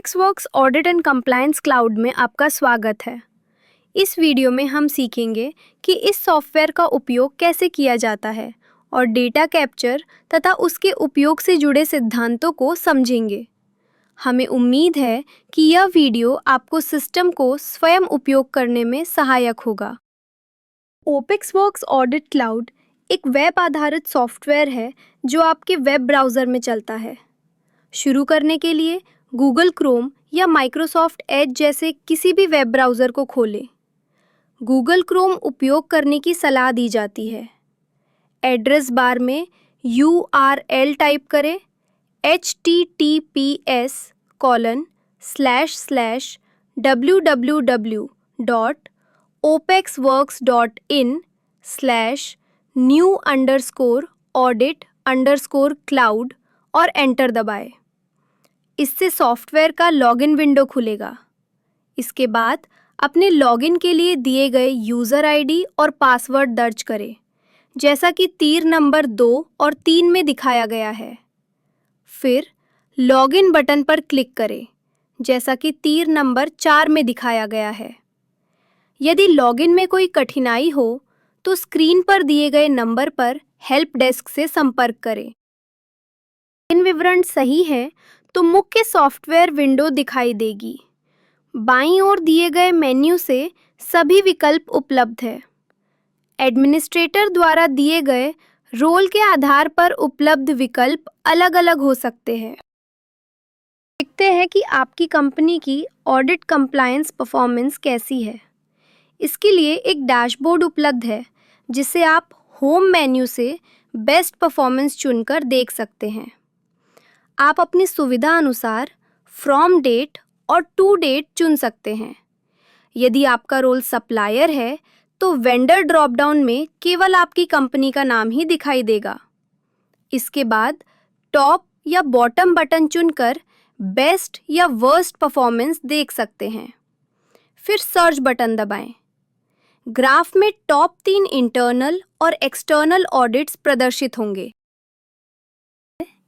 TeXworks audit and compliance cloud में आपका स्वागत है। इस वीडियो में हम सीखेंगे कि इस सॉफ्टवेयर का उपयोग कैसे किया जाता है और डेटा कैप्चर तथा उसके उपयोग से जुड़े सिद्धांतों को समझेंगे। हमें उम्मीद है कि यह वीडियो आपको सिस्टम को स्वयं उपयोग करने में सहायक होगा। ओपेक्सवर्क्स ऑडिट क्लाउड एक वेब आधारित सॉफ्टवेयर है जो आपके वेब ब्राउज़र में चलता है। शुरू करने के लिए गूगल क्रोम या माइक्रोसॉफ्ट एज जैसे किसी भी वेब ब्राउज़र को खोलें। गूगल क्रोम उपयोग करने की सलाह दी जाती है। एड्रेस बार में URL टाइप करें https://www.opex-works.in/new_audit_cloud और एंटर दबाएं। इससे सॉफ्टवेयर का लॉगिन विंडो खुलेगा। इसके बाद अपने लॉगिन के लिए दिए गए यूज़र आईडी और पासवर्ड दर्ज करें, जैसा कि तीर नंबर 2 और 3 में दिखाया गया है। फिर लॉगिन बटन पर क्लिक करें, जैसा कि तीर नंबर 4 में दिखाया गया है। यदि लॉगिन में कोई कठिनाई हो तो स्क्रीन पर दिए गए नंबर पर हेल्प डेस्क से संपर्क करें। इन विवरण सही हैं तो मुख्य सॉफ्टवेयर विंडो दिखाई देगी। बाईं ओर दिए गए मेन्यू से सभी विकल्प उपलब्ध है। एडमिनिस्ट्रेटर द्वारा दिए गए रोल के आधार पर उपलब्ध विकल्प अलग-अलग हो सकते हैं। देखते हैं कि आपकी कंपनी की ऑडिट कंप्लायंस परफॉर्मेंस कैसी है। इसके लिए एक डैशबोर्ड उपलब्ध है, जिसे आप होम मेन्यू से बेस्ट परफॉर्मेंस चुनकर देख सकते हैं। आप अपनी सुविधा अनुसार फ्रॉम डेट और टू डेट चुन सकते हैं। यदि आपका रोल सप्लायर है तो वेंडर ड्रॉप डाउन में केवल आपकी कंपनी का नाम ही दिखाई देगा। इसके बाद टॉप या बॉटम बटन चुनकर बेस्ट या वर्स्ट परफॉर्मेंस देख सकते हैं। फिर सर्च बटन दबाएं। ग्राफ में टॉप 3 इंटरनल और एक्सटर्नल ऑडिट्स प्रदर्शित होंगे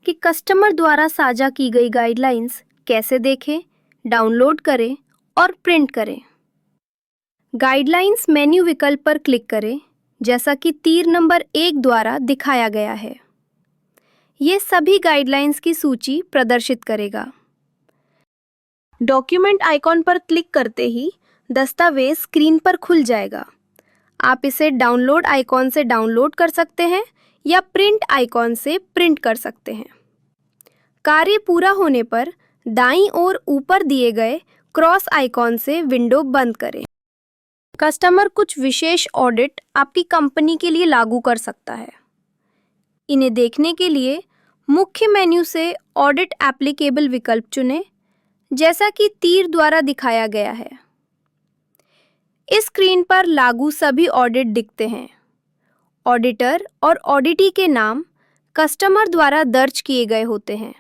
कि कस्टमर द्वारा साझा की गई गाइडलाइंस कैसे देखें, डाउनलोड करें और प्रिंट करें। गाइडलाइंस मेन्यू विकल्प पर क्लिक करें, जैसा कि तीर नंबर 1 द्वारा दिखाया गया है। ये सभी गाइडलाइंस की सूची प्रदर्शित करेगा। डॉक्यूमेंट आइकॉन पर क्लिक करते ही दस्तावेज स्क्रीन पर खुल जाएगा। आप इसे डाउनलोड आइकॉन से डाउनलोड कर सकते हैं या प्रिंट आइकॉन से प्रिंट कर सकते हैं। कार्य पूरा होने पर दाईं ओर ऊपर दिए गए क्रॉस आइकॉन से विंडो बंद करें। कस्टमर कुछ विशेष ऑडिट आपकी कंपनी के लिए लागू कर सकता है। इन्हें देखने के लिए मुख्य मेन्यू से ऑडिट एप्लीकेबल विकल्प चुनें, जैसा कि तीर द्वारा दिखाया गया है। इस स्क्रीन पर लागू सभी ऑडिट दिखते हैं। ऑडिटर और ऑडिटी के नाम कस्टमर द्वारा दर्ज किए गए होते हैं।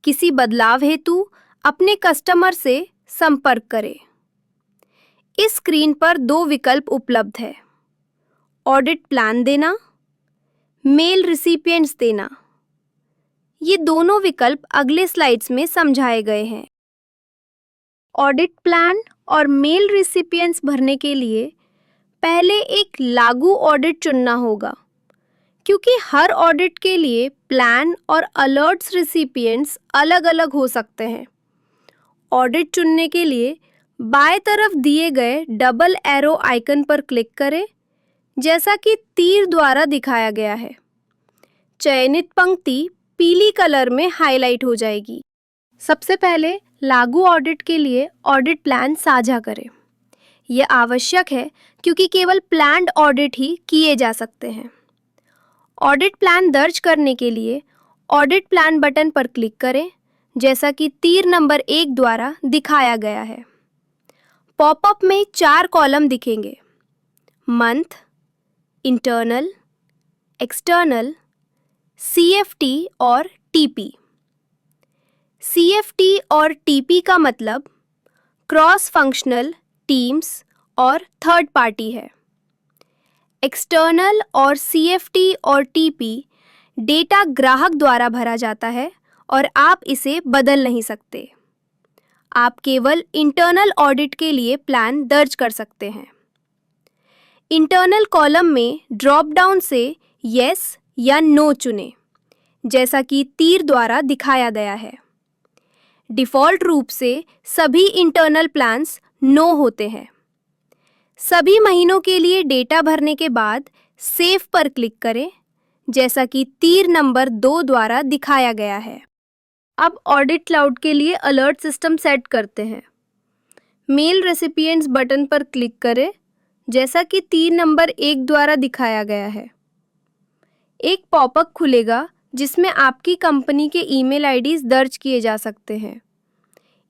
किसी बदलाव हेतु अपने कस्टमर से संपर्क करें। इस स्क्रीन पर 2 विकल्प उपलब्ध है: ऑडिट प्लान देना, मेल रिसिपिएंट्स देना। ये दोनों विकल्प अगले स्लाइड्स में समझाए गए हैं। ऑडिट प्लान और मेल रिसिपिएंट्स भरने के लिए पहले एक लागू ऑडिट चुनना होगा, क्योंकि हर ऑडिट के लिए प्लान और अलर्ट्स रिसिपिएंट्स अलग-अलग हो सकते हैं। ऑडिट चुनने के लिए बाएं तरफ दिए गए डबल एरो आइकन पर क्लिक करें, जैसा कि तीर द्वारा दिखाया गया है। चयनित पंक्ति पीली कलर में हाईलाइट हो जाएगी। सबसे पहले लागू ऑडिट के लिए ऑडिट प्लान साझा करें। यह आवश्यक है क्योंकि केवल प्लान्ड ऑडिट ही किए जा सकते हैं। ऑडिट प्लान दर्ज करने के लिए ऑडिट प्लान बटन पर क्लिक करें, जैसा कि तीर नंबर 1 द्वारा दिखाया गया है। पॉपअप में 4 कॉलम दिखेंगे: मंथ, इंटरनल, एक्सटर्नल, CFT और TP। CFT और TP का मतलब क्रॉस फंक्शनल, टीम्स और थर्ड पार्टी है। एक्सटर्नल और CFT और TP डेटा ग्राहक द्वारा भरा जाता है और आप इसे बदल नहीं सकते। आप केवल इंटरनल ऑडिट के लिए प्लान दर्ज कर सकते हैं। इंटरनल कॉलम में ड्रॉप डाउन से यस या नो चुनें, जैसा कि तीर द्वारा दिखाया गया है। डिफ़ॉल्ट रूप से सभी इंटरनल प्लान्स नो होते हैं। सभी महीनों के लिए डेटा भरने के बाद सेव पर क्लिक करें, जैसा कि तीर नंबर 2 द्वारा दिखाया गया है। अब ऑडिट क्लाउड के लिए अलर्ट सिस्टम सेट करते हैं। मेल रेसिपिएंट्स बटन पर क्लिक करें, जैसा कि तीर नंबर 1 द्वारा दिखाया गया है। एक पॉपअप खुलेगा जिसमें आपकी कंपनी के ईमेल आईडीज दर्ज किए जा सकते हैं।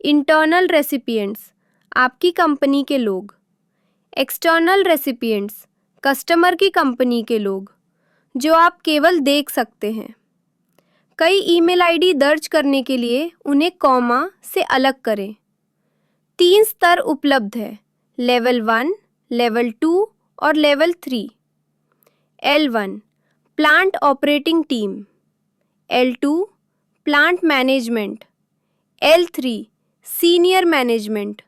इंटरनल रेसिपिएंट्स आपकी कंपनी के लोग, एक्सटर्नल रेसिपिएंट्स कस्टमर की कंपनी के लोग जो आप केवल देख सकते हैं। कई ईमेल आईडी दर्ज करने के लिए उन्हें कॉमा से अलग करें। 3 स्तर उपलब्ध है, लेवल 1, लेवल 2 और level 3। L1 plant operating team, L2 plant management, L3 senior management.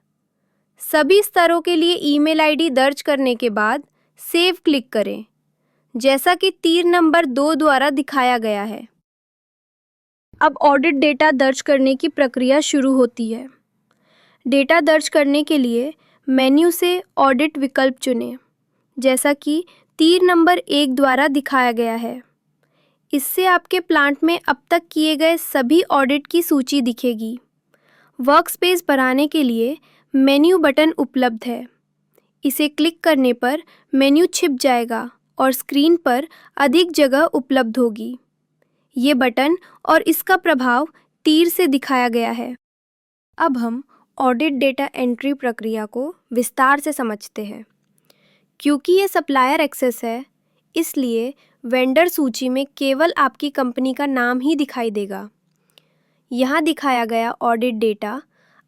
सभी स्तरों के लिए ईमेल आईडी दर्ज करने के बाद सेव क्लिक करें, जैसा कि तीर नंबर 2 द्वारा दिखाया गया है। अब ऑडिट डेटा दर्ज करने की प्रक्रिया शुरू होती है। डेटा दर्ज करने के लिए मेन्यू से ऑडिट विकल्प चुनें, जैसा कि तीर नंबर 1 द्वारा दिखाया गया है। इससे आपके प्लांट में अब तक किए गए सभी ऑडिट की सूची दिखेगी। वर्कस्पेस बढ़ाने के लिए मेन्यू बटन उपलब्ध है। इसे क्लिक करने पर मेन्यू छिप जाएगा और स्क्रीन पर अधिक जगह उपलब्ध होगी। ये बटन और इसका प्रभाव तीर से दिखाया गया है। अब हम ऑडिट डेटा एंट्री प्रक्रिया को विस्तार से समझते हैं। क्योंकि ये सप्लायर एक्सेस है, इसलिए वेंडर सूची में केवल आपकी कंपनी का नाम ही दिखाई देगा। यहाँ दिखाया गया ऑडिट डेटा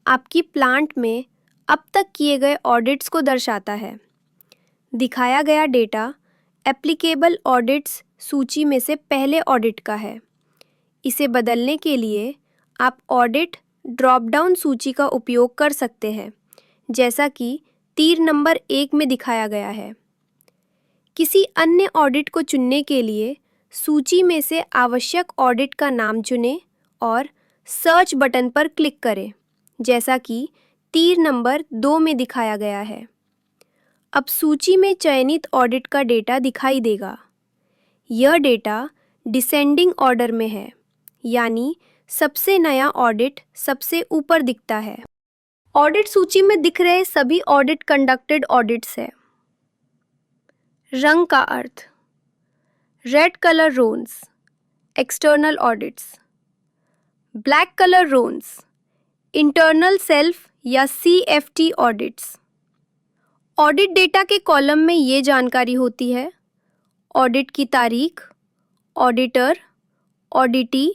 आपकी प्लांट में अब तक किए गए ऑडिट्स को दर्शाता है। दिखाया गया डेटा एप्लीकेबल ऑडिट्स सूची में से पहले ऑडिट का है। इसे बदलने के लिए आप ऑडिट ड्रॉप डाउन सूची का उपयोग कर सकते हैं, जैसा कि तीर नंबर 1 में दिखाया गया है। किसी अन्य ऑडिट को चुनने के लिए सूची में से आवश्यक ऑडिट का नाम चुनें और सर्च बटन पर क्लिक करें, जैसा कि तीर नंबर 2 में दिखाया गया है। अब सूची में चयनित ऑडिट का डेटा दिखाई देगा। यह डेटा डिसेंडिंग ऑर्डर में है, यानी सबसे नया ऑडिट सबसे ऊपर दिखता है। ऑडिट सूची में दिख रहे सभी ऑडिट कंडक्टेड ऑडिट्स है। रंग का अर्थ, रेड कलर रोन्स एक्सटर्नल ऑडिट्स, ब्लैक कलर रोन्स इंटरनल सेल्फ या CFT ऑडिट्स। ऑडिट डेटा के कॉलम में ये जानकारी होती है: ऑडिट की तारीख, ऑडिटर, ऑडिटी,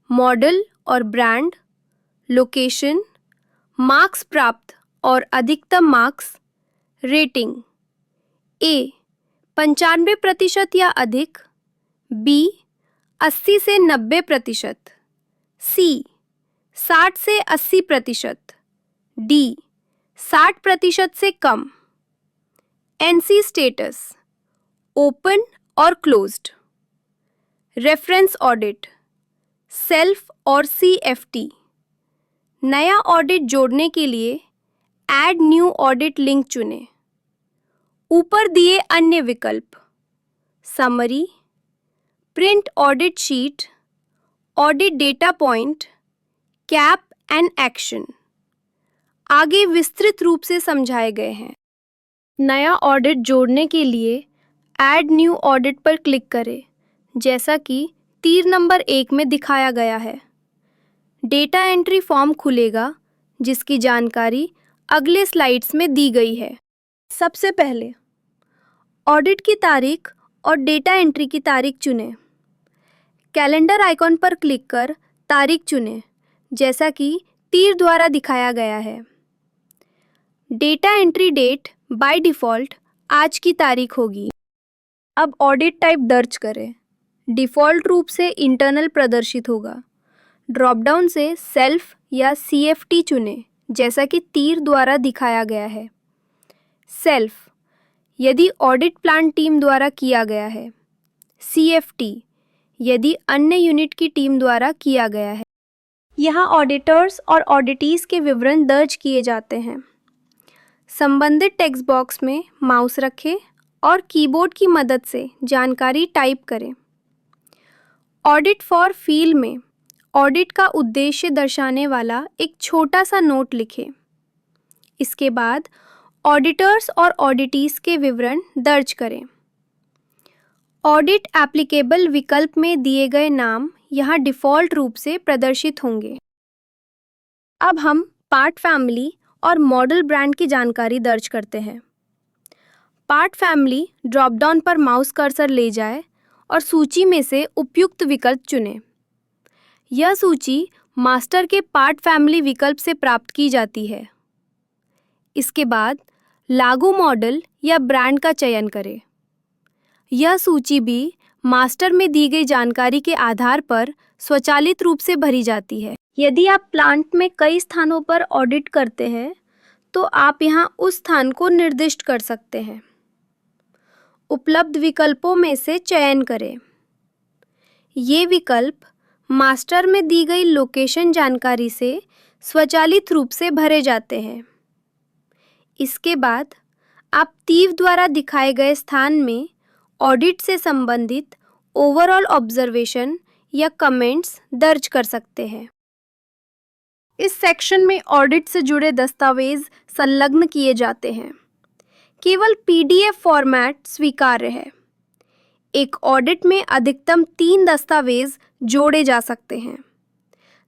मॉडल और ब्रांड, लोकेशन, मार्क्स प्राप्त और अधिकतम मार्क्स, रेटिंग A 95% या अधिक, B 80 से 90%, C 60 से 80%, D 60% से कम। NC स्टेटस ओपन और क्लोज्ड। रेफरेंस ऑडिट सेल्फ और CFT। नया ऑडिट जोड़ने के लिए ऐड न्यू ऑडिट लिंक चुनें। ऊपर दिए अन्य विकल्प summary, print audit sheet, audit data point, cap and action आगे विस्तृत रूप से समझाए गए हैं। नया ऑडिट जोड़ने के लिए ऐड न्यू ऑडिट पर क्लिक करें, जैसा कि तीर नंबर 1 में दिखाया गया है। डेटा एंट्री फॉर्म खुलेगा जिसकी जानकारी अगले स्लाइड्स में दी गई है। सबसे पहले ऑडिट की तारीख और डेटा एंट्री की तारीख चुनें। कैलेंडर आइकॉन पर क्लिक कर तारीख चुनें, जैसा कि तीर द्वारा दिखाया गया है। Data entry date by default आज की तारीख होगी। अब ऑडिट टाइप दर्ज करें। डिफ़ॉल्ट रूप से इंटरनल प्रदर्शित होगा। ड्रॉप डाउन से सेल्फ या CFT चुनें, जैसा कि तीर द्वारा दिखाया गया है। सेल्फ, यदि ऑडिट प्लान टीम द्वारा किया गया है। CFT, यदि अन्य यूनिट की टीम द्वारा किया गया है। यहाँ ऑडिटर्स और ऑडिटीज के विवरण दर्ज किए जाते हैं। संबंधित टेक्स्ट बॉक्स में माउस रखें और कीबोर्ड की मदद से जानकारी टाइप करें। ऑडिट फॉर फील्ड में ऑडिट का उद्देश्य दर्शाने वाला एक छोटा सा नोट लिखें। इसके बाद ऑडिटर्स और ऑडिटीज के विवरण दर्ज करें। ऑडिट एप्लीकेबल विकल्प में दिए गए नाम यहाँ डिफ़ॉल्ट रूप से प्रदर्शित होंगे। अब हम पार्ट फैमिली और मॉडल ब्रांड की जानकारी दर्ज करते हैं। पार्ट फैमिली ड्रॉप डाउन पर माउस कर्सर ले जाए और सूची में से उपयुक्त विकल्प चुनें। यह सूची मास्टर के पार्ट फैमिली विकल्प से प्राप्त की जाती है। इसके बाद लागू मॉडल या ब्रांड का चयन करें। यह सूची भी मास्टर में दी गई जानकारी के आधार पर स्वचालित रूप से भरी जाती है। यदि आप प्लांट में कई स्थानों पर ऑडिट करते हैं तो आप यहां उस स्थान को निर्दिष्ट कर सकते हैं। उपलब्ध विकल्पों में से चयन करें। ये विकल्प मास्टर में दी गई लोकेशन जानकारी से स्वचालित रूप से भरे जाते हैं। इसके बाद आप तीर द्वारा दिखाए गए स्थान में ऑडिट से संबंधित ओवरऑल ऑब्जर्वेशन या कमेंट्स दर्ज कर सकते हैं। इस सेक्शन में ऑडिट से जुड़े दस्तावेज संलग्न किए जाते हैं। केवल PDF फॉर्मेट स्वीकार्य है। एक ऑडिट में अधिकतम 3 दस्तावेज जोड़े जा सकते हैं।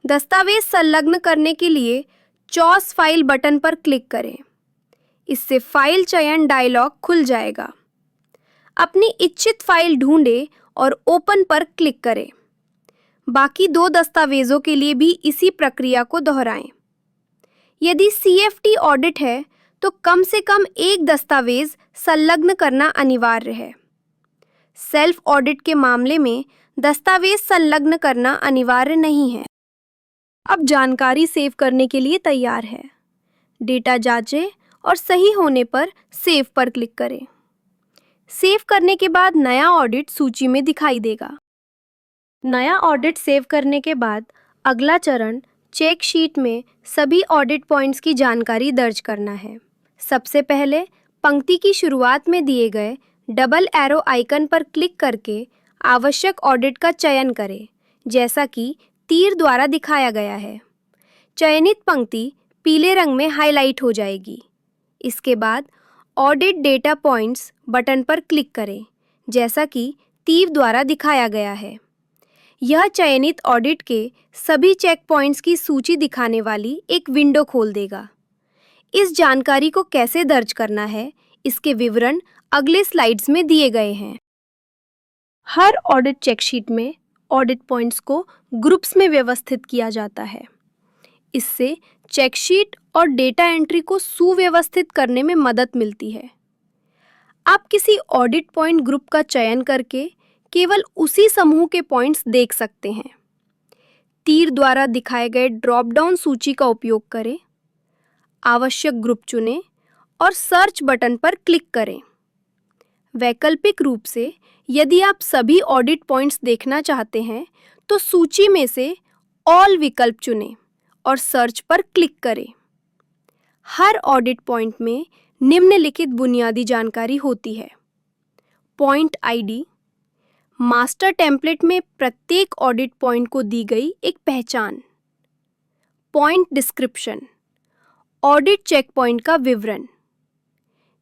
दस्तावेज संलग्न करने के लिए चॉस फाइल बटन पर क्लिक करें। इससे फाइल चयन डायलॉग खुल जाएगा। अपनी इच्छित फाइल ढूंढें और ओपन पर क्लिक करें। बाकी 2 दस्तावेजों के लिए भी इसी प्रक्रिया को दोहराएं। यदि CFT ऑडिट है तो कम से कम एक दस्तावेज संलग्न करना अनिवार्य है। सेल्फ ऑडिट के मामले में दस्तावेज संलग्न करना अनिवार्य नहीं है। अब जानकारी सेव करने के लिए तैयार है। डेटा जांचें और सही होने पर सेव पर क्लिक करें। सेव करने के बाद नया ऑडिट सूची में दिखाई देगा। नया ऑडिट सेव करने के बाद अगला चरण चेक शीट में सभी ऑडिट पॉइंट्स की जानकारी दर्ज करना है। सबसे पहले पंक्ति की शुरुआत में दिए गए डबल एरो आइकन पर क्लिक करके आवश्यक ऑडिट का चयन करें, जैसा कि तीर द्वारा दिखाया गया है। चयनित पंक्ति पीले रंग में हाईलाइट हो जाएगी। इसके बाद ऑडिट डेटा पॉइंट्स बटन पर क्लिक करें, जैसा कि तीर द्वारा दिखाया गया है। यह चयनित ऑडिट के सभी चेक पॉइंट्स की सूची दिखाने वाली एक विंडो खोल देगा। इस जानकारी को कैसे दर्ज करना है, इसके विवरण अगले स्लाइड्स में दिए गए हैं। हर ऑडिट चेकशीट में ऑडिट पॉइंट्स को ग्रुप्स में व्यवस्थित किया जाता है। इससे चेकशीट और डेटा एंट्री को सुव्यवस्थित करने में मदद मिलती है। आप किसी ऑडिट पॉइंट ग्रुप का चयन करके केवल उसी समूह के पॉइंट्स देख सकते हैं। तीर द्वारा दिखाए गए ड्रॉप डाउन सूची का उपयोग करें, आवश्यक ग्रुप चुनें और सर्च बटन पर क्लिक करें। वैकल्पिक रूप से यदि आप सभी ऑडिट पॉइंट्स देखना चाहते हैं तो सूची में से ऑल विकल्प चुनें और सर्च पर क्लिक करें। हर ऑडिट पॉइंट में निम्नलिखित बुनियादी जानकारी होती है। पॉइंट आईडी, मास्टर टेम्पलेट में प्रत्येक ऑडिट पॉइंट को दी गई एक पहचान। Point description, audit checkpoint का विवरण।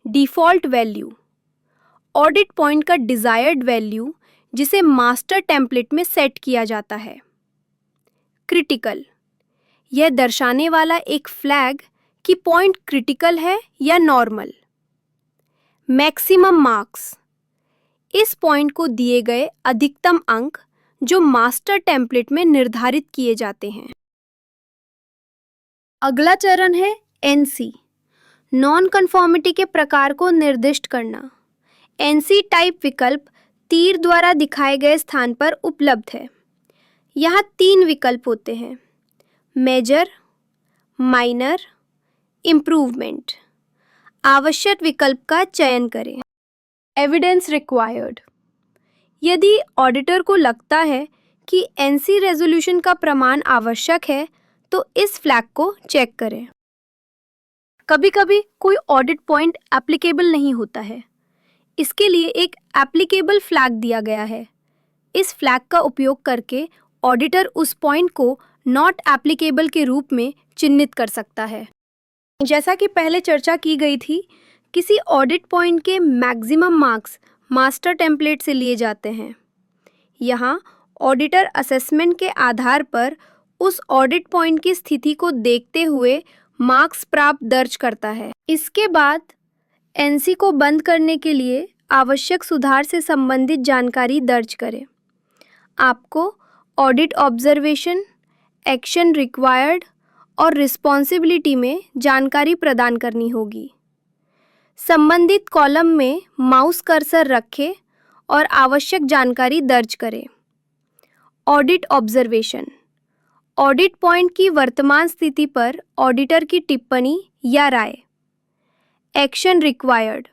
डिफ़ॉल्ट वैल्यू, ऑडिट पॉइंट का डिज़ायर्ड वैल्यू जिसे मास्टर टेम्पलेट में सेट किया जाता है। क्रिटिकल, यह दर्शाने वाला एक फ्लैग कि पॉइंट क्रिटिकल है या नॉर्मल। मैक्सिमम मार्क्स, इस पॉइंट को दिए गए अधिकतम अंक जो मास्टर टेम्पलेट में निर्धारित किए जाते हैं। अगला चरण है NC, नॉन कन्फॉर्मिटी के प्रकार को निर्दिष्ट करना। NC टाइप विकल्प तीर द्वारा दिखाए गए स्थान पर उपलब्ध है। यहाँ 3 विकल्प होते हैं: मेजर, माइनर इम्प्रूवमेंट, आवश्यक विकल्प का चयन करें। एविडेंस रिक्वायर्ड, यदि ऑडिटर को लगता है कि एनसी रेजोल्यूशन का प्रमाण आवश्यक है तो इस फ्लैग को चेक करें। कभी कभी कोई ऑडिट पॉइंट एप्लीकेबल नहीं होता है, इसके लिए एक एप्लीकेबल फ्लैग दिया गया है। इस फ्लैग का उपयोग करके ऑडिटर उस पॉइंट को नॉट एप्लीकेबल के रूप में चिन्हित कर सकता है। जैसा कि पहले चर्चा की गई थी, किसी ऑडिट पॉइंट के मैक्सिमम मार्क्स मास्टर टेम्पलेट से लिए जाते हैं। यहाँ ऑडिटर असेसमेंट के आधार पर उस ऑडिट पॉइंट की स्थिति को देखते हुए मार्क्स प्राप्त दर्ज करता है। इसके बाद एनसी को बंद करने के लिए आवश्यक सुधार से संबंधित जानकारी दर्ज करें। आपको ऑडिट ऑब्जर्वेशन, एक्शन रिक्वायर्ड और रिस्पॉन्सिबिलिटी में जानकारी प्रदान करनी होगी। संबंधित कॉलम में माउस कर्सर रखें और आवश्यक जानकारी दर्ज करें। ऑडिट ऑब्जर्वेशन, ऑडिट पॉइंट की वर्तमान स्थिति पर ऑडिटर की टिप्पणी या राय। एक्शन रिक्वायर्ड,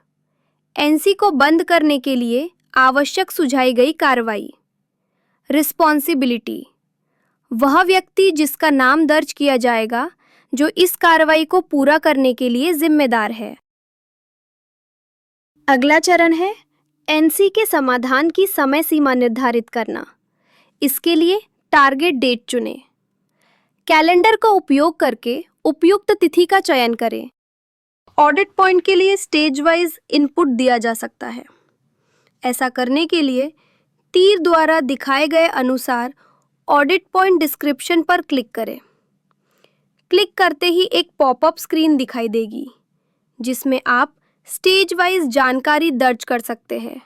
एनसी को बंद करने के लिए आवश्यक सुझाई गई कार्रवाई। रिस्पॉन्सिबिलिटी, वह व्यक्ति जिसका नाम दर्ज किया जाएगा जो इस कार्रवाई को पूरा करने के लिए जिम्मेदार है। अगला चरण है एनसी के समाधान की समय सीमा निर्धारित करना। इसके लिए टारगेट डेट चुनें। कैलेंडर का उपयोग करके उपयुक्त तिथि का चयन करें। ऑडिट पॉइंट के लिए स्टेज वाइज इनपुट दिया जा सकता है। ऐसा करने के लिए तीर द्वारा दिखाए गए अनुसार ऑडिट पॉइंट डिस्क्रिप्शन पर क्लिक करें। क्लिक करते ही एक पॉपअप स्क्रीन दिखाई देगी जिसमें आप स्टेज वाइज जानकारी दर्ज कर सकते हैं।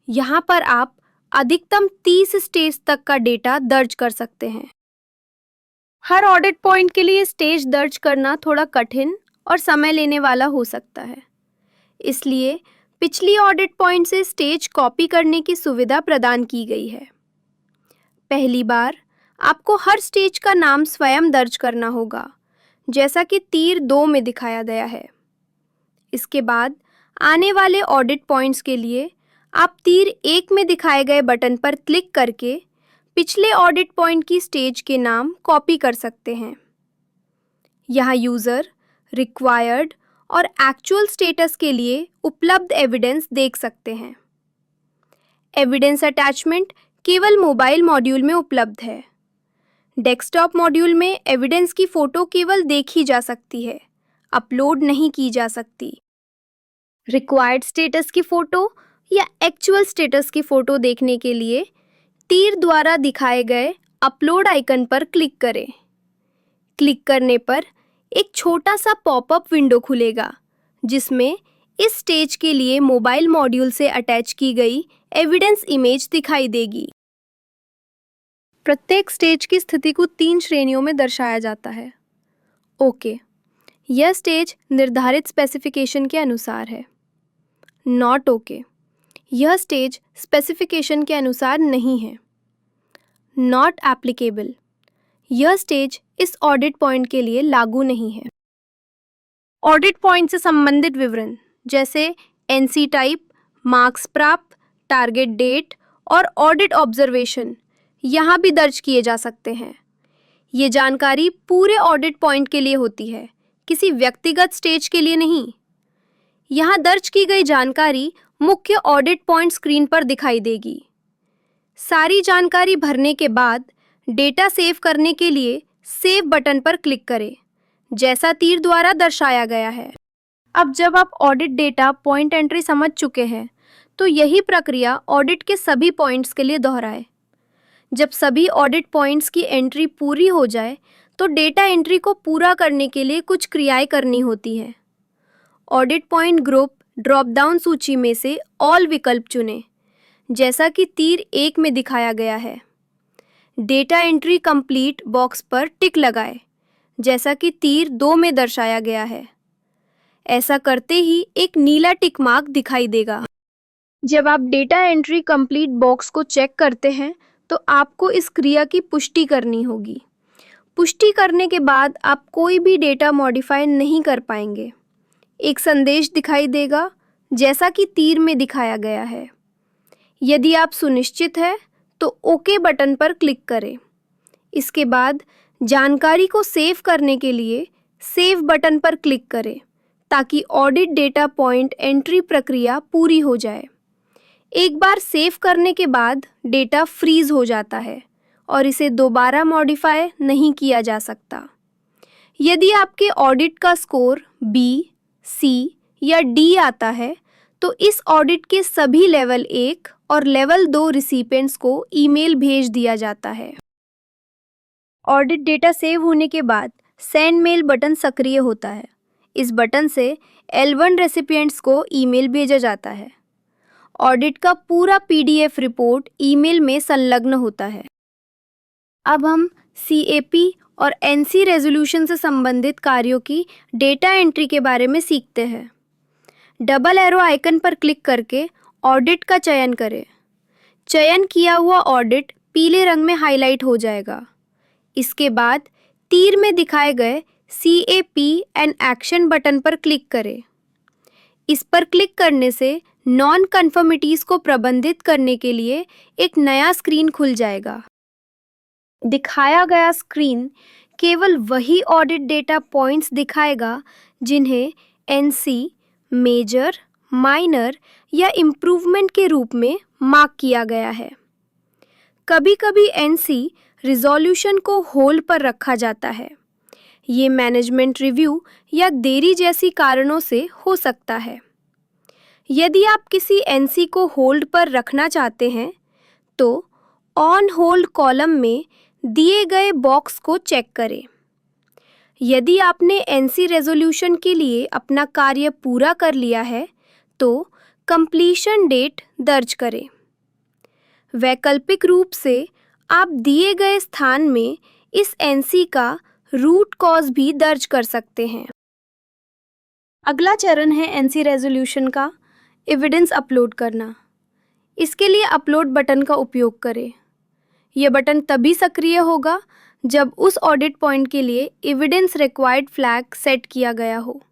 यहाँ पर आप अधिकतम 30 स्टेज तक का डेटा दर्ज कर सकते हैं। हर ऑडिट पॉइंट के लिए स्टेज दर्ज करना थोड़ा कठिन और समय लेने वाला हो सकता है, इसलिए पिछली ऑडिट पॉइंट से स्टेज कॉपी करने की सुविधा प्रदान की गई है। पहली बार आपको हर स्टेज का नाम स्वयं दर्ज करना होगा, जैसा कि तीर 2 में दिखाया गया है। इसके बाद आने वाले ऑडिट पॉइंट्स के लिए आप तीर 1 में दिखाए गए बटन पर क्लिक करके पिछले ऑडिट पॉइंट की स्टेज के नाम कॉपी कर सकते हैं। यहाँ यूज़र, रिक्वायर्ड और एक्चुअल स्टेटस के लिए उपलब्ध एविडेंस देख सकते हैं। एविडेंस अटैचमेंट केवल मोबाइल मॉड्यूल में उपलब्ध है। डेस्कटॉप मॉड्यूल में एविडेंस की फ़ोटो केवल देखी जा सकती है, अपलोड नहीं की जा सकती। रिक्वायर्ड स्टेटस की फ़ोटो या एक्चुअल स्टेटस की फ़ोटो देखने के लिए तीर द्वारा दिखाए गए अपलोड आइकन पर क्लिक करें। क्लिक करने पर एक छोटा सा पॉपअप विंडो खुलेगा जिसमें इस स्टेज के लिए मोबाइल मॉड्यूल से अटैच की गई एविडेंस इमेज दिखाई देगी। प्रत्येक स्टेज की स्थिति को 3 श्रेणियों में दर्शाया जाता है। ओके, यह स्टेज निर्धारित स्पेसिफिकेशन के अनुसार है। नॉट ओके, यह स्टेज स्पेसिफिकेशन के अनुसार नहीं है। नॉट एप्लीकेबल, यह स्टेज इस ऑडिट पॉइंट के लिए लागू नहीं है। ऑडिट पॉइंट से संबंधित विवरण जैसे एनसी टाइप, मार्क्स प्राप्त, टारगेट डेट और ऑडिट ऑब्जर्वेशन यहाँ भी दर्ज किए जा सकते हैं। ये जानकारी पूरे ऑडिट पॉइंट के लिए होती है, किसी व्यक्तिगत स्टेज के लिए नहीं। यहाँ दर्ज की गई जानकारी मुख्य ऑडिट पॉइंट स्क्रीन पर दिखाई देगी। सारी जानकारी भरने के बाद डेटा सेव करने के लिए सेव बटन पर क्लिक करें, जैसा तीर द्वारा दर्शाया गया है। अब जब आप ऑडिट डेटा पॉइंट एंट्री समझ चुके हैं, तो यही प्रक्रिया ऑडिट के सभी पॉइंट्स के लिए दोहराएं। जब सभी ऑडिट पॉइंट्स की एंट्री पूरी हो जाए, तो डेटा एंट्री को पूरा करने के लिए कुछ क्रियाएं करनी होती हैं। Audit point group drop down सूची में से ऑल विकल्प चुनें, जैसा कि तीर 1 में दिखाया गया है। डेटा एंट्री कंप्लीट बॉक्स पर टिक लगाएं, जैसा कि तीर 2 में दर्शाया गया है। ऐसा करते ही एक नीला टिक मार्क दिखाई देगा। जब आप डेटा एंट्री कंप्लीट बॉक्स को चेक करते हैं, तो आपको इस क्रिया की पुष्टि करनी होगी। पुष्टि करने के बाद आप कोई भी डेटा मॉडिफाई नहीं कर पाएंगे। एक संदेश दिखाई देगा जैसा कि तीर में दिखाया गया है। यदि आप सुनिश्चित हैं तो ओके बटन पर क्लिक करें। इसके बाद जानकारी को सेव करने के लिए सेव बटन पर क्लिक करें ताकि ऑडिट डेटा पॉइंट एंट्री प्रक्रिया पूरी हो जाए। एक बार सेव करने के बाद डेटा फ्रीज हो जाता है और इसे दोबारा मॉडिफाई नहीं किया जा सकता। यदि आपके ऑडिट का स्कोर बी, सी या डी आता है तो इस ऑडिट के सभी लेवल 1 और लेवल 2 रिसिपिएंट्स को ईमेल भेज दिया जाता है। ऑडिट डेटा सेव होने के बाद सेंड मेल बटन सक्रिय होता है। इस बटन से L1 रेसिपिएंट्स को ईमेल भेजा जाता है। ऑडिट का पूरा PDF रिपोर्ट ईमेल में संलग्न होता है। अब हम CAP और NC रेजोल्यूशन से संबंधित कार्यों की डेटा एंट्री के बारे में सीखते हैं। डबल एरो आइकन पर क्लिक करके ऑडिट का चयन करें। चयन किया हुआ ऑडिट पीले रंग में हाईलाइट हो जाएगा। इसके बाद तीर में दिखाए गए CAP एंड एक्शन बटन पर क्लिक करें। इस पर क्लिक करने से नॉन कन्फर्मिटीज़ को प्रबंधित करने के लिए एक नया स्क्रीन खुल जाएगा। दिखाया गया स्क्रीन केवल वही ऑडिट डेटा पॉइंट्स दिखाएगा जिन्हें NC, मेजर, माइनर या इम्प्रूवमेंट के रूप में मार्क किया गया है। कभी-कभी NC रिजॉल्यूशन को होल्ड पर रखा जाता है। ये मैनेजमेंट रिव्यू या देरी जैसी कारणों से हो सकता है। यदि आप किसी NC को होल्ड पर रखना चाहते हैं तो ऑन होल्ड कॉलम में दिए गए बॉक्स को चेक करें। यदि आपने NC रेजोल्यूशन के लिए अपना कार्य पूरा कर लिया है तो कंप्लीशन डेट दर्ज करें। वैकल्पिक रूप से आप दिए गए स्थान में इस NC का रूट कॉज भी दर्ज कर सकते हैं। अगला चरण है NC रेजोल्यूशन का एविडेंस अपलोड करना। इसके लिए अपलोड बटन का उपयोग करें। यह बटन तभी सक्रिय होगा जब उस ऑडिट पॉइंट के लिए एविडेंस रिक्वायर्ड फ्लैग सेट किया गया हो।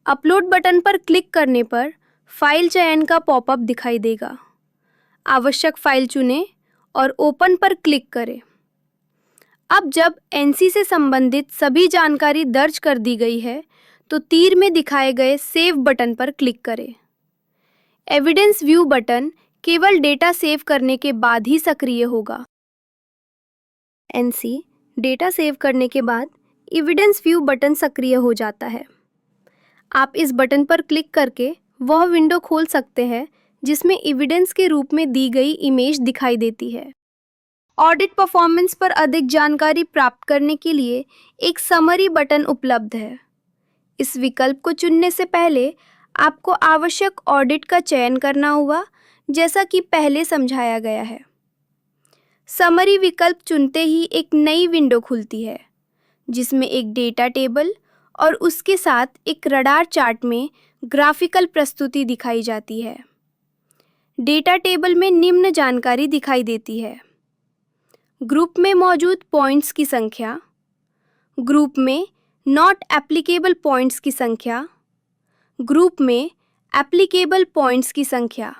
अपलोड बटन पर क्लिक करने पर फाइल चयन का पॉपअप दिखाई देगा। आवश्यक फाइल चुनें और ओपन पर क्लिक करें। अब जब NC से संबंधित सभी जानकारी दर्ज कर दी गई है तो तीर में दिखाए गए सेव बटन पर क्लिक करें। एविडेंस व्यू बटन केवल डेटा सेव करने के बाद ही सक्रिय होगा। NC डेटा सेव करने के बाद एविडेंस व्यू बटन सक्रिय हो जाता है। आप इस बटन पर क्लिक करके वह विंडो खोल सकते हैं जिसमें एविडेंस के रूप में दी गई इमेज दिखाई देती है। ऑडिट परफॉर्मेंस पर अधिक जानकारी प्राप्त करने के लिए एक समरी बटन उपलब्ध है। इस विकल्प को चुनने से पहले आपको आवश्यक ऑडिट का चयन करना होगा, जैसा कि पहले समझाया गया है। समरी विकल्प चुनते ही एक नई विंडो खुलती है जिसमें एक डेटा टेबल और उसके साथ एक रडार चार्ट में ग्राफिकल प्रस्तुति दिखाई जाती है। डेटा टेबल में निम्न जानकारी दिखाई देती है: ग्रुप में मौजूद पॉइंट्स की संख्या, ग्रुप में नॉट एप्लीकेबल पॉइंट्स की संख्या, ग्रुप में एप्लीकेबल पॉइंट्स की संख्या,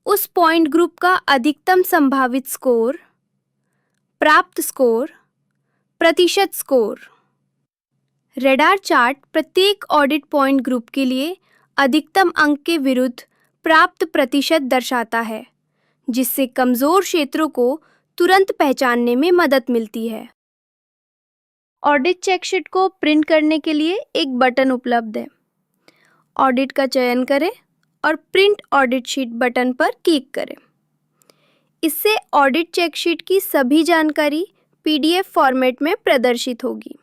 उस पॉइंट ग्रुप का अधिकतम संभावित स्कोर, प्राप्त स्कोर, प्रतिशत स्कोर। रडार चार्ट प्रत्येक ऑडिट पॉइंट ग्रुप के लिए अधिकतम अंक के विरुद्ध प्राप्त प्रतिशत दर्शाता है, जिससे कमजोर क्षेत्रों को तुरंत पहचानने में मदद मिलती है। ऑडिट चेकशीट को प्रिंट करने के लिए एक बटन उपलब्ध है। ऑडिट का चयन करें और प्रिंट ऑडिट शीट बटन पर क्लिक करें। इससे ऑडिट चेकशीट की सभी जानकारी PDF फॉर्मेट में प्रदर्शित होगी।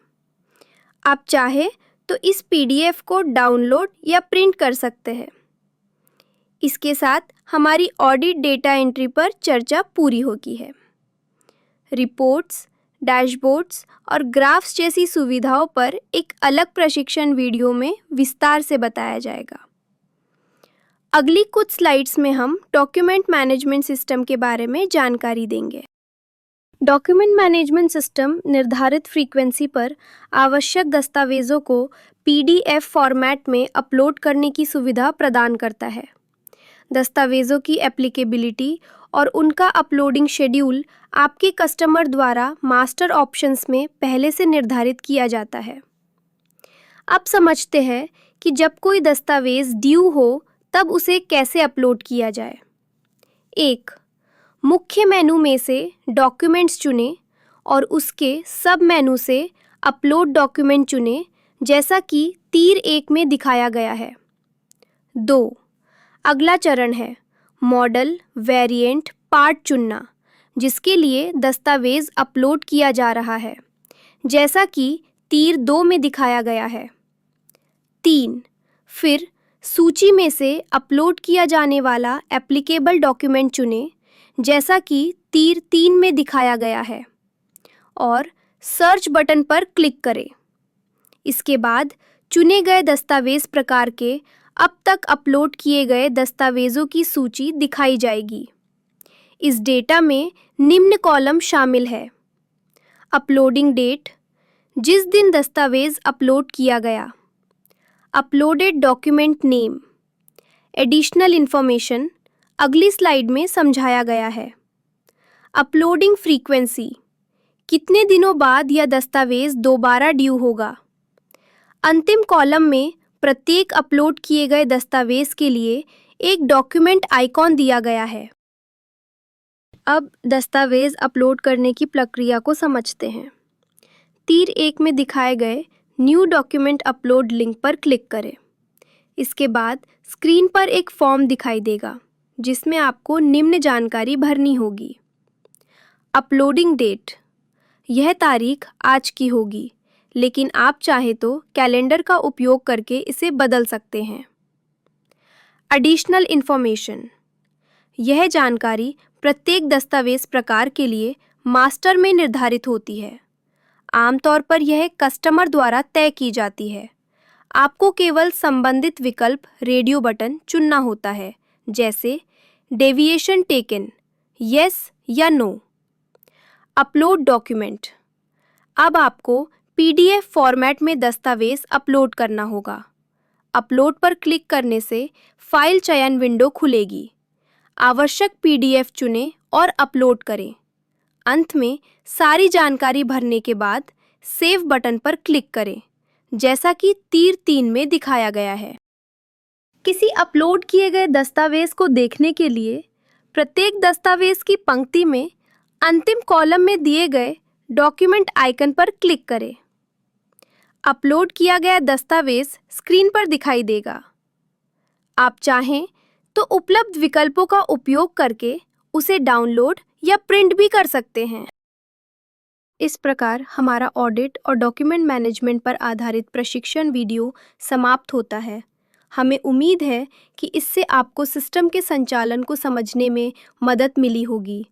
आप चाहें तो इस PDF को डाउनलोड या प्रिंट कर सकते हैं। इसके साथ हमारी ऑडिट डेटा एंट्री पर चर्चा पूरी होती है। रिपोर्ट्स, डैशबोर्ड्स और ग्राफ्स जैसी सुविधाओं पर एक अलग प्रशिक्षण वीडियो में विस्तार से बताया जाएगा। अगली कुछ स्लाइड्स में हम डॉक्यूमेंट मैनेजमेंट सिस्टम के बारे में जानकारी देंगे। डॉक्यूमेंट मैनेजमेंट सिस्टम निर्धारित फ्रीक्वेंसी पर आवश्यक दस्तावेज़ों को PDF फॉर्मेट में अपलोड करने की सुविधा प्रदान करता है। दस्तावेज़ों की एप्लीकेबिलिटी और उनका अपलोडिंग शेड्यूल आपके कस्टमर द्वारा मास्टर ऑप्शंस में पहले से निर्धारित किया जाता है। अब समझते हैं कि जब कोई दस्तावेज़ ड्यू हो तब उसे कैसे अपलोड किया जाए। 1. मुख्य मेनू में से डॉक्यूमेंट्स चुनें और उसके सब मेनू से अपलोड डॉक्यूमेंट चुनें, जैसा कि तीर 1 में दिखाया गया है। 2. अगला चरण है मॉडल, वेरिएंट, पार्ट चुनना, जिसके लिए दस्तावेज़ अपलोड किया जा रहा है, जैसा कि तीर 2 में दिखाया गया है। 3. फिर सूची में से अपलोड किया जाने वाला एप्लीकेबल डॉक्यूमेंट चुनें, जैसा कि तीर 3 में दिखाया गया है, और सर्च बटन पर क्लिक करें। इसके बाद चुने गए दस्तावेज़ प्रकार के अब तक अपलोड किए गए दस्तावेज़ों की सूची दिखाई जाएगी। इस डेटा में निम्न कॉलम शामिल है: अपलोडिंग डेट, जिस दिन दस्तावेज़ अपलोड किया गया, uploaded document name, additional information अगली स्लाइड में समझाया गया है, अपलोडिंग फ्रीक्वेंसी, कितने दिनों बाद यह दस्तावेज़ दोबारा ड्यू होगा। अंतिम कॉलम में प्रत्येक अपलोड किए गए दस्तावेज़ के लिए एक डॉक्यूमेंट आइकॉन दिया गया है। अब दस्तावेज़ अपलोड करने की प्रक्रिया को समझते हैं। तीर 1 में दिखाए गए न्यू डॉक्यूमेंट अपलोड लिंक पर क्लिक करें। इसके बाद स्क्रीन पर एक फॉर्म दिखाई देगा जिसमें आपको निम्न जानकारी भरनी होगी। अपलोडिंग डेट, यह तारीख आज की होगी, लेकिन आप चाहे तो कैलेंडर का उपयोग करके इसे बदल सकते हैं। एडिशनल इन्फॉर्मेशन, यह जानकारी प्रत्येक दस्तावेज़ प्रकार के लिए मास्टर में निर्धारित होती है। आमतौर पर यह कस्टमर द्वारा तय की जाती है। आपको केवल संबंधित विकल्प रेडियो बटन चुनना होता है, जैसे डेविएशन टेकन, यस या नो। अपलोड डॉक्यूमेंट, अब आपको PDF फॉर्मेट में दस्तावेज़ अपलोड करना होगा। अपलोड पर क्लिक करने से फाइल चयन विंडो खुलेगी। आवश्यक PDF चुनें और अपलोड करें। अंत में सारी जानकारी भरने के बाद सेव बटन पर क्लिक करें, जैसा कि तीर 3 में दिखाया गया है। किसी अपलोड किए गए दस्तावेज़ को देखने के लिए प्रत्येक दस्तावेज़ की पंक्ति में अंतिम कॉलम में दिए गए डॉक्यूमेंट आइकन पर क्लिक करें। अपलोड किया गया दस्तावेज़ स्क्रीन पर दिखाई देगा। आप चाहें तो उपलब्ध विकल्पों का उपयोग करके उसे डाउनलोड या प्रिंट भी कर सकते हैं। इस प्रकार हमारा ऑडिट और डॉक्यूमेंट मैनेजमेंट पर आधारित प्रशिक्षण वीडियो समाप्त होता है। हमें उम्मीद है कि इससे आपको सिस्टम के संचालन को समझने में मदद मिली होगी।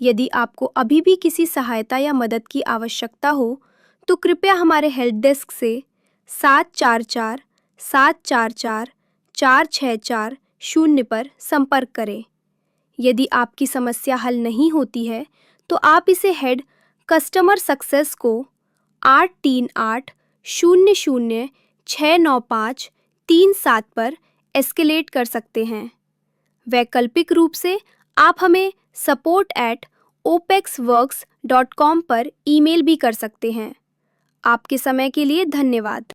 यदि आपको अभी भी किसी सहायता या मदद की आवश्यकता हो तो कृपया हमारे हेल्प डेस्क से 744-744-4640 पर संपर्क करें। यदि आपकी समस्या हल नहीं होती है तो आप इसे हेड कस्टमर सक्सेस को 8380069537 पर एस्केलेट कर सकते हैं। वैकल्पिक रूप से आप हमें support@opexworks.com पर ईमेल भी कर सकते हैं। आपके समय के लिए धन्यवाद।